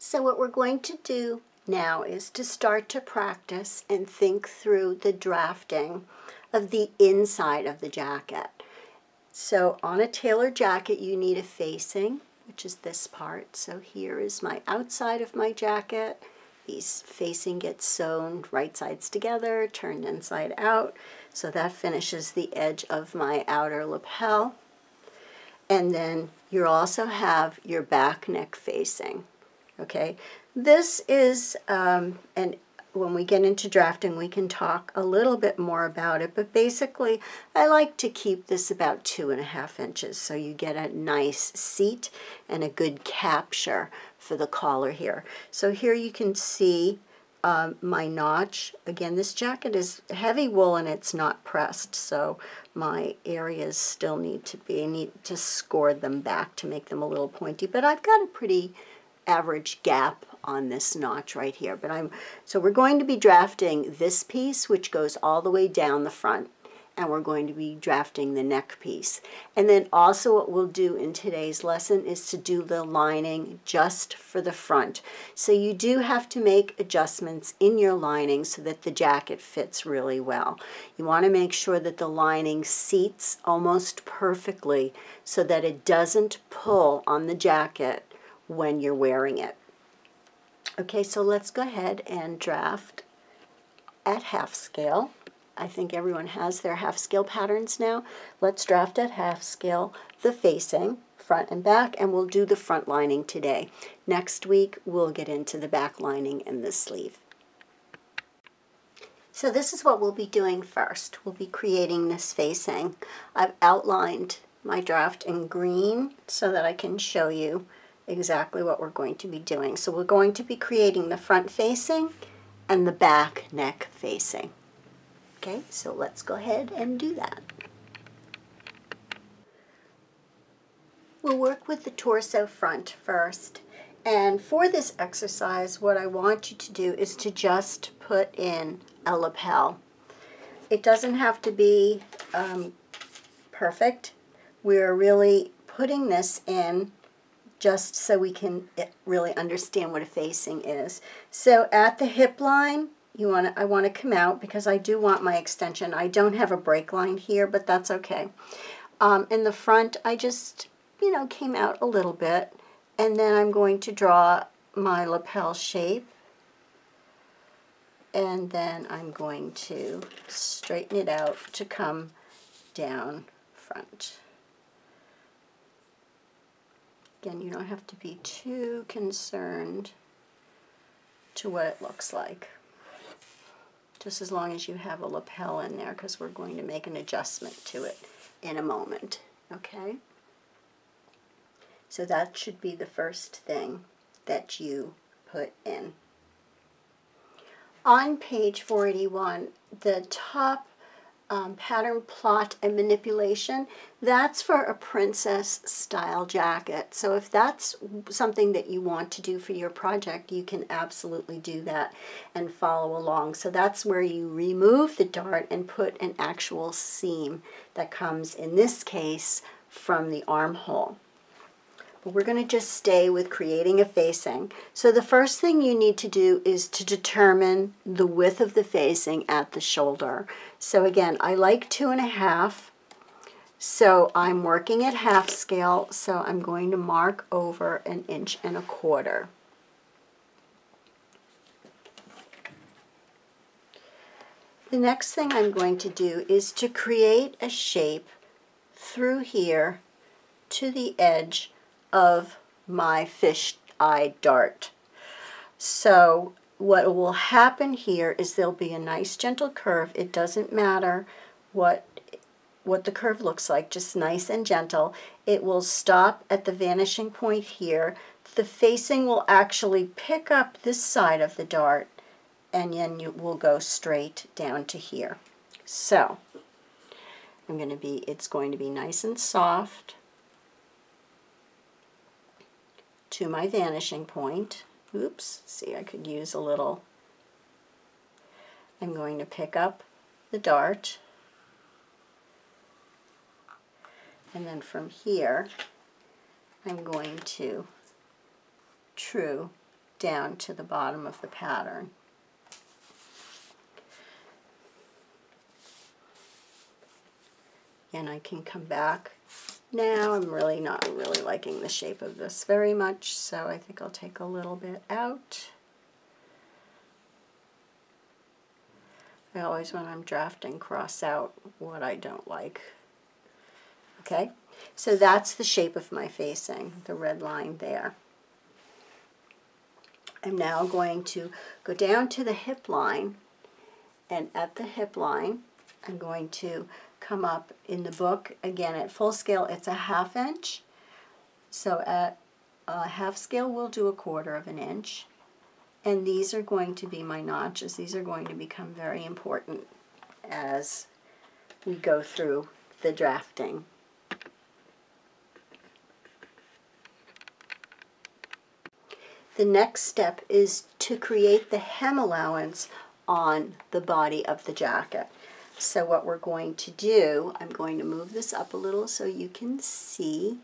So what we're going to do now is to start to practice and think through the drafting of the inside of the jacket. So on a tailored jacket you need a facing, which is this part. So here is my outside of my jacket. These facing gets sewn right sides together, turned inside out. So that finishes the edge of my outer lapel. And then you also have your back neck facing. Okay, this is, and when we get into drafting we can talk a little bit more about it, but basically I like to keep this about 2.5 inches so you get a nice seat and a good capture for the collar here. So here you can see my notch. Again, this jacket is heavy wool and it's not pressed, so my areas still need to score them back to make them a little pointy, but I've got a pretty average gap on this notch right here. So we're going to be drafting this piece, which goes all the way down the front, and we're going to be drafting the neck piece. And then also what we'll do in today's lesson is to do the lining just for the front. So you do have to make adjustments in your lining so that the jacket fits really well. You want to make sure that the lining seats almost perfectly so that it doesn't pull on the jacket when you're wearing it. Okay, so let's go ahead and draft at half scale. I think everyone has their half scale patterns now. Let's draft at half scale the facing, front and back, and we'll do the front lining today. Next week we'll get into the back lining and the sleeve. So this is what we'll be doing first. We'll be creating this facing. I've outlined my draft in green so that I can show you exactly what we're going to be doing. So we're going to be creating the front facing and the back neck facing. Okay, so let's go ahead and do that. We'll work with the torso front first. And for this exercise, what I want you to do is to just put in a lapel. It doesn't have to be perfect. We're really putting this in just so we can really understand what a facing is. So at the hip line, I want to come out because I do want my extension. I don't have a break line here, but that's okay. In the front, I just, came out a little bit, and then I'm going to draw my lapel shape, and then I'm going to straighten it out to come down front. Again, you don't have to be too concerned to what it looks like, just as long as you have a lapel in there, because we're going to make an adjustment to it in a moment, okay? So that should be the first thing that you put in. On page 481, the top pattern, plot, and manipulation, that's for a princess style jacket. So if that's something that you want to do for your project, you can absolutely do that and follow along. So that's where you remove the dart and put an actual seam that comes, in this case, from the armhole. But we're going to just stay with creating a facing. So the first thing you need to do is to determine the width of the facing at the shoulder. So again, I like 2.5. So I'm working at half scale, so I'm going to mark over 1.25 inches. The next thing I'm going to do is to create a shape through here to the edge of my fish-eye dart. So what will happen here is there'll be a nice gentle curve. It doesn't matter what the curve looks like, just nice and gentle. It will stop at the vanishing point here. The facing will actually pick up this side of the dart, and then you will go straight down to here. So it's going to be nice and soft to my vanishing point. Oops, see, I could use a little. I'm going to pick up the dart, and then from here I'm going to true down to the bottom of the pattern. And I can come back. Now I'm really not liking the shape of this very much, so I think I'll take a little bit out. I always, when I'm drafting, cross out what I don't like. Okay, so that's the shape of my facing, the red line there. I'm now going to go down to the hip line, and at the hip line I'm going to come up in the book. Again, at full scale it's a 1/2 inch, so at half scale we'll do 1/4 of an inch, and these are going to be my notches. These are going to become very important as we go through the drafting. The next step is to create the hem allowance on the body of the jacket. So what we're going to do, I'm going to move this up a little so you can see.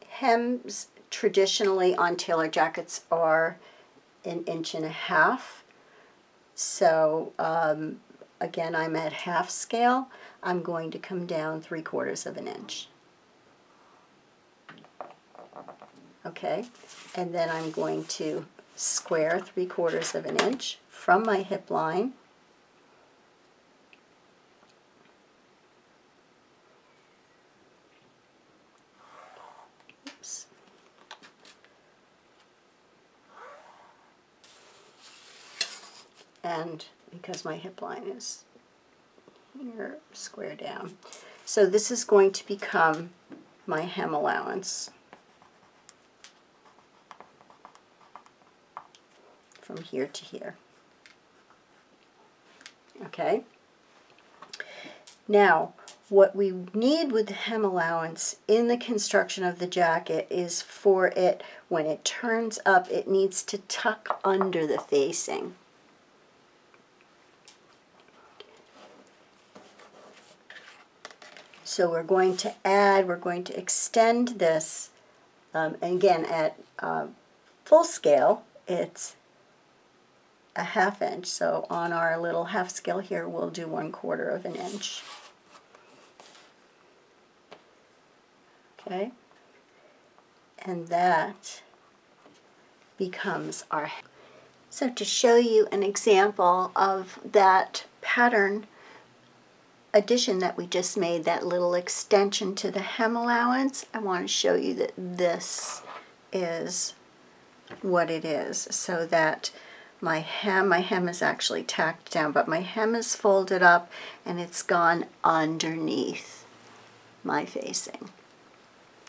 Hems traditionally on tailor jackets are 1.5 inches. So again, I'm at half scale. I'm going to come down 3/4 of an inch. Okay, and then I'm going to square 3/4 of an inch from my hip line. Oops. And because my hip line is here, square down. So this is going to become my hem allowance from here to here. Okay. Now, what we need with the hem allowance in the construction of the jacket is for it, when it turns up, it needs to tuck under the facing. So we're going to extend this, and again at full scale it's a 1/2 inch, so on our little half scale here we'll do 1/4 of an inch. Okay, and that becomes our. So to show you an example of that pattern addition that we just made, that little extension to the hem allowance, I want to show you that this is what it is, so that my hem is actually tacked down, but my hem is folded up and it's gone underneath my facing.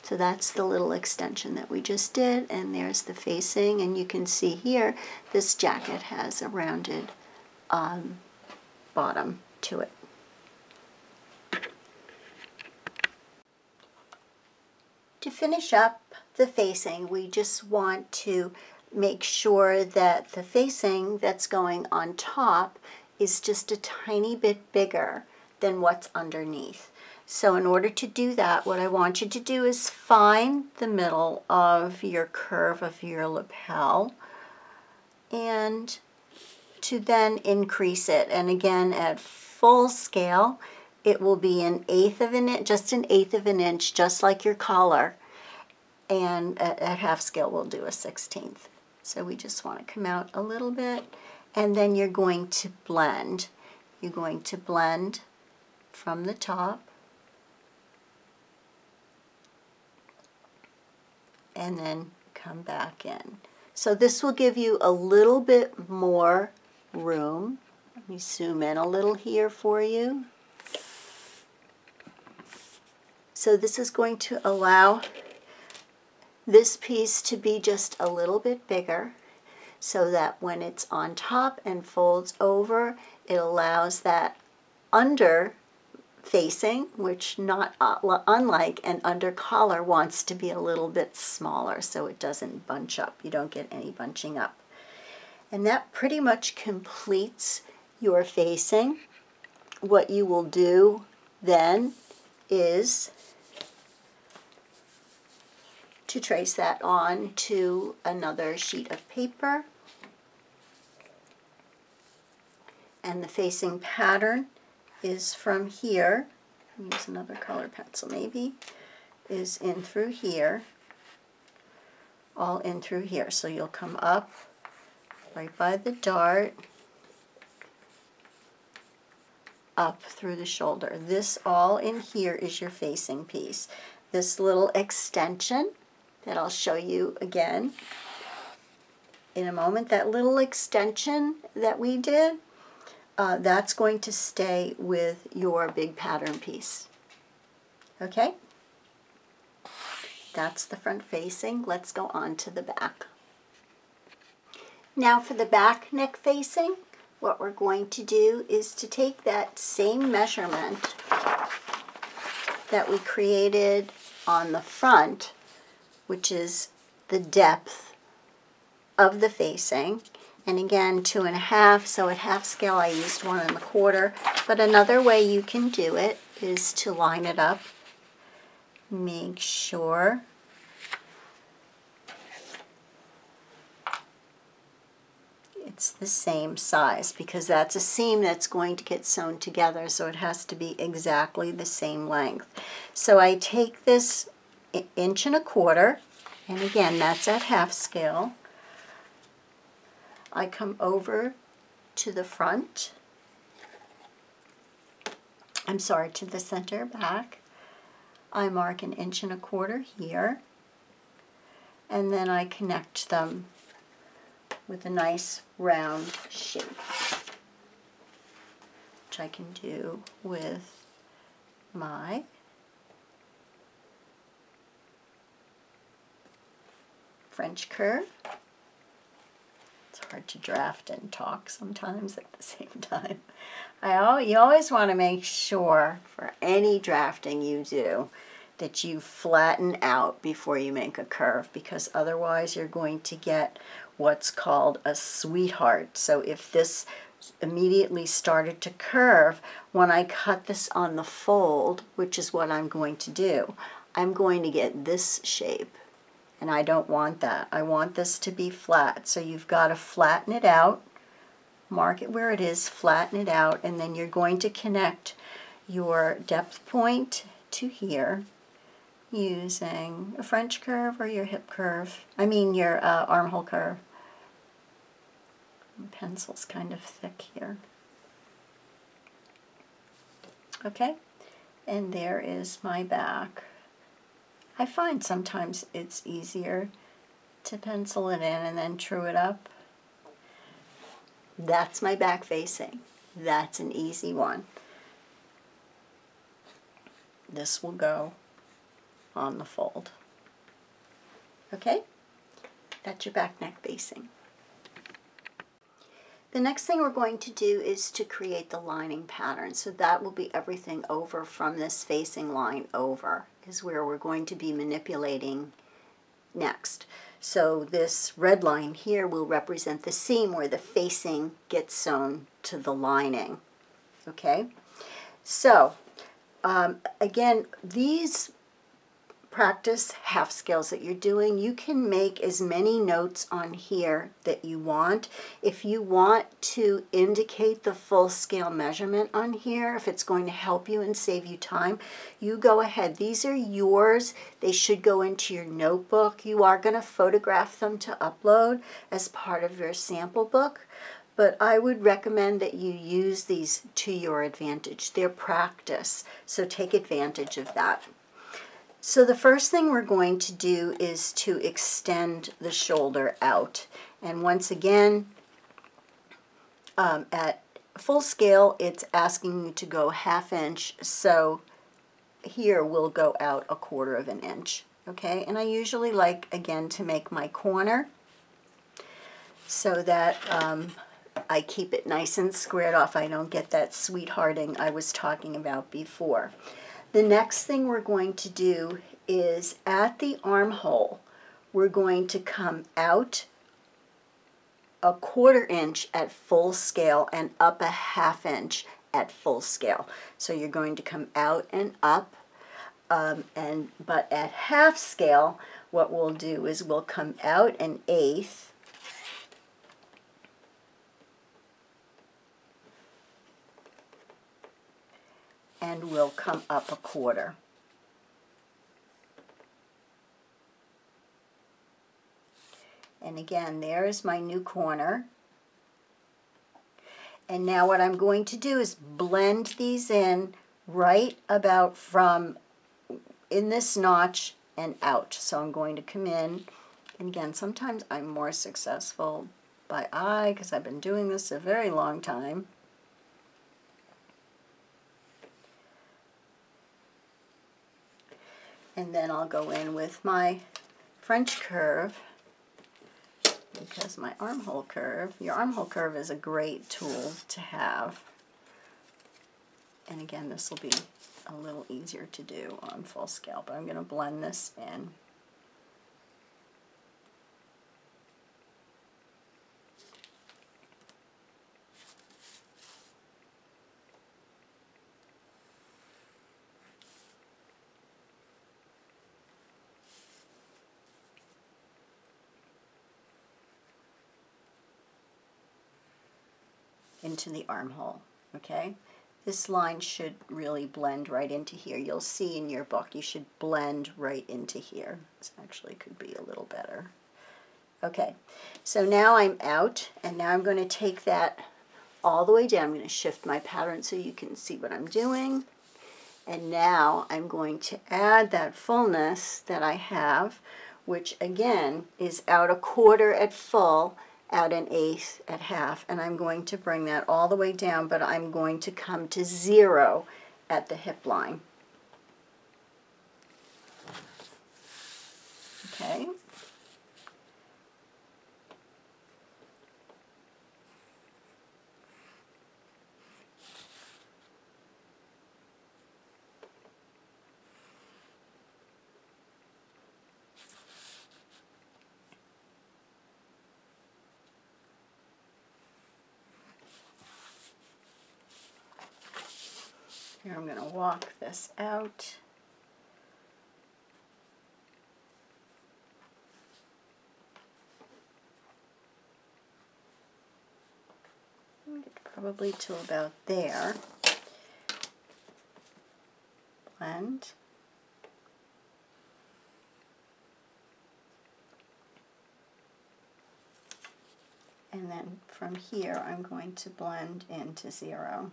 So that's the little extension that we just did, and there's the facing, and you can see here this jacket has a rounded bottom to it. To finish up the facing, we just want to make sure that the facing that's going on top is just a tiny bit bigger than what's underneath. So in order to do that, what I want you to do is find the middle of your curve of your lapel and to then increase it. And again, at full scale, it will be 1/8 of an inch, just 1/8 of an inch, just like your collar. And at half scale, we'll do a 1/16. So we just want to come out a little bit, and then you're going to blend. You're going to blend from the top, and then come back in. So this will give you a little bit more room. Let me zoom in a little here for you. So this is going to allow this piece to be just a little bit bigger, so that when it's on top and folds over, it allows that under facing, which not unlike an under collar wants to be a little bit smaller so it doesn't bunch up. You don't get any bunching up. And that pretty much completes your facing. What you will do then is to trace that on to another sheet of paper. And the facing pattern is from here. Use another color pencil maybe. Is in through here. All in through here. So you'll come up right by the dart, up through the shoulder. This all in here is your facing piece. This little extension that I'll show you again in a moment, that little extension that we did, that's going to stay with your big pattern piece. Okay? That's the front facing. Let's go on to the back. Now for the back neck facing, what we're going to do is to take that same measurement that we created on the front, which is the depth of the facing, and again 2.5, so at half scale I used 1 1/4, but another way you can do it is to line it up. Make sure it's the same size, because that's a seam that's going to get sewn together, so it has to be exactly the same length. So I take this 1 1/4 inch, and again that's at half scale. I come over to the front, to the center back. I mark 1 1/4 inch here, and then I connect them with a nice round shape, which I can do with my French curve. It's hard to draft and talk sometimes at the same time. You always want to make sure for any drafting you do that you flatten out before you make a curve, because otherwise you're going to get what's called a sweetheart. So if this immediately started to curve, when I cut this on the fold, which is what I'm going to do, I'm going to get this shape, and I don't want that. I want this to be flat. So you've got to flatten it out, mark it where it is, flatten it out, and then you're going to connect your depth point to here using a French curve or your hip curve, your armhole curve. The pencil's kind of thick here. Okay, and there is my back. I find sometimes it's easier to pencil it in and then true it up. That's my back facing. That's an easy one. This will go on the fold. Okay, that's your back neck facing. The next thing we're going to do is to create the lining pattern. So that will be everything over from this facing line over is where we're going to be manipulating next. So this red line here will represent the seam where the facing gets sewn to the lining. Okay, so again, these practice half scales that you're doing, you can make as many notes on here that you want. If you want to indicate the full scale measurement on here, if it's going to help you and save you time, you go ahead. These are yours. They should go into your notebook. You are going to photograph them to upload as part of your sample book, but I would recommend that you use these to your advantage. They're practice, so take advantage of that. So the first thing we're going to do is to extend the shoulder out. And once again, at full scale, it's asking you to go 1/2 inch. So here we'll go out 1/4 inch. Okay, and I usually like, again, to make my corner so that I keep it nice and squared off. I don't get that sweethearting I was talking about before. The next thing we're going to do is at the armhole, we're going to come out 1/4 inch at full scale and up 1/2 inch at full scale. So you're going to come out and up But at half scale, what we'll do is we'll come out an eighth, and we'll come up a quarter. And again, there is my new corner. And now what I'm going to do is blend these in right about from in this notch and out. So I'm going to come in, and again, sometimes I'm more successful by eye because I've been doing this a very long time. And then I'll go in with my French curve, because my armhole curve, your armhole curve is a great tool to have. And again, this will be a little easier to do on full scale, but I'm going to blend this in. Into the armhole, okay? This line should really blend right into here. You'll see in your book, you should blend right into here. This actually could be a little better. Okay, so now I'm out, and now I'm going to take that all the way down. I'm going to shift my pattern so you can see what I'm doing. And now I'm going to add that fullness that I have, which again is out a quarter at full, out an eighth at half, and I'm going to bring that all the way down, but I'm going to come to 0 at the hip line. Okay. Here I'm going to walk this out. Get probably to about there. Blend. And then from here I'm going to blend into 0.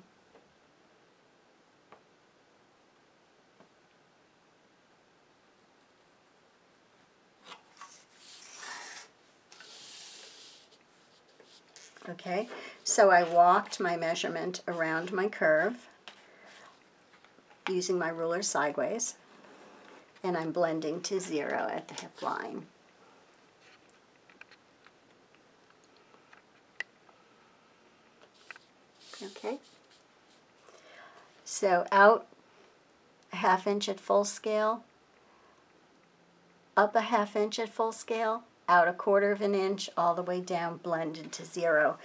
Okay, so I walked my measurement around my curve using my ruler sideways, and I'm blending to 0 at the hip line. Okay, so out a ½ inch at full scale, up a ½ inch at full scale, out a quarter of an inch, all the way down, blend into 0.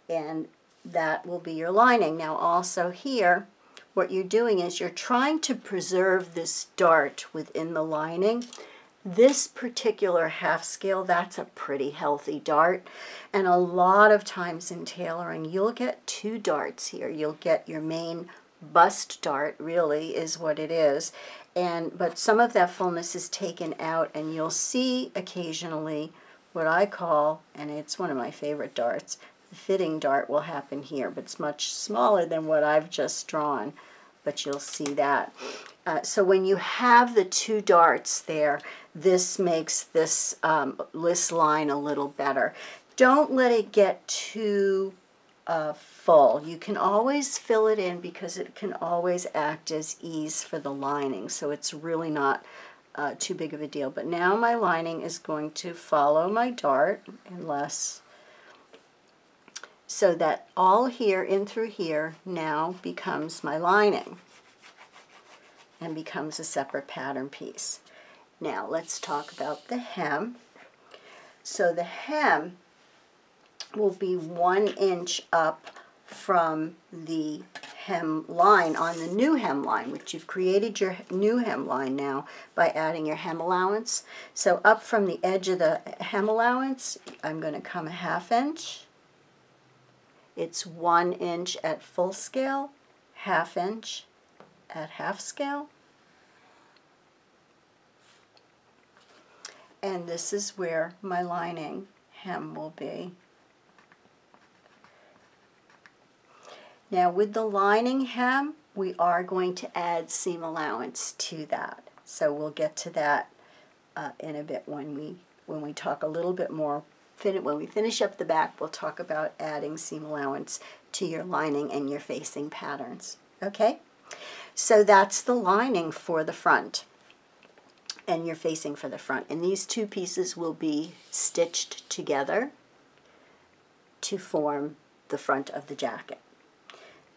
And that will be your lining. Now also here, what you're doing is you're trying to preserve this dart within the lining. This particular half scale, that's a pretty healthy dart. And a lot of times in tailoring, you'll get 2 darts here. You'll get your main bust dart, really, is what it is. But some of that fullness is taken out, and you'll see occasionally what I call, and it's one of my favorite darts, the fitting dart will happen here, but it's much smaller than what I've just drawn, but you'll see that. So when you have the 2 darts there, this makes this list line a little better. Don't let it get too full. You can always fill it in because it can always act as ease for the lining, so it's really not too big of a deal. But now my lining is going to follow my dart, so that all here in through here now becomes my lining and becomes a separate pattern piece. Now let's talk about the hem. So the hem will be 1 inch up from the hemline on the new hemline, which you've created your new hemline now by adding your hem allowance. So up from the edge of the hem allowance, I'm going to come a 1/2 inch. It's 1 inch at full scale, 1/2 inch at half scale. And this is where my lining hem will be. Now with the lining hem, we are going to add seam allowance to that. So we'll get to that in a bit when we talk a little bit more. When we finish up the back, we'll talk about adding seam allowance to your lining and your facing patterns. Okay? So that's the lining for the front, and you're facing for the front. And these two pieces will be stitched together to form the front of the jacket.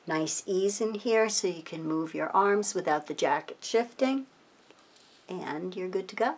Nice ease in here so you can move your arms without the jacket shifting, and you're good to go.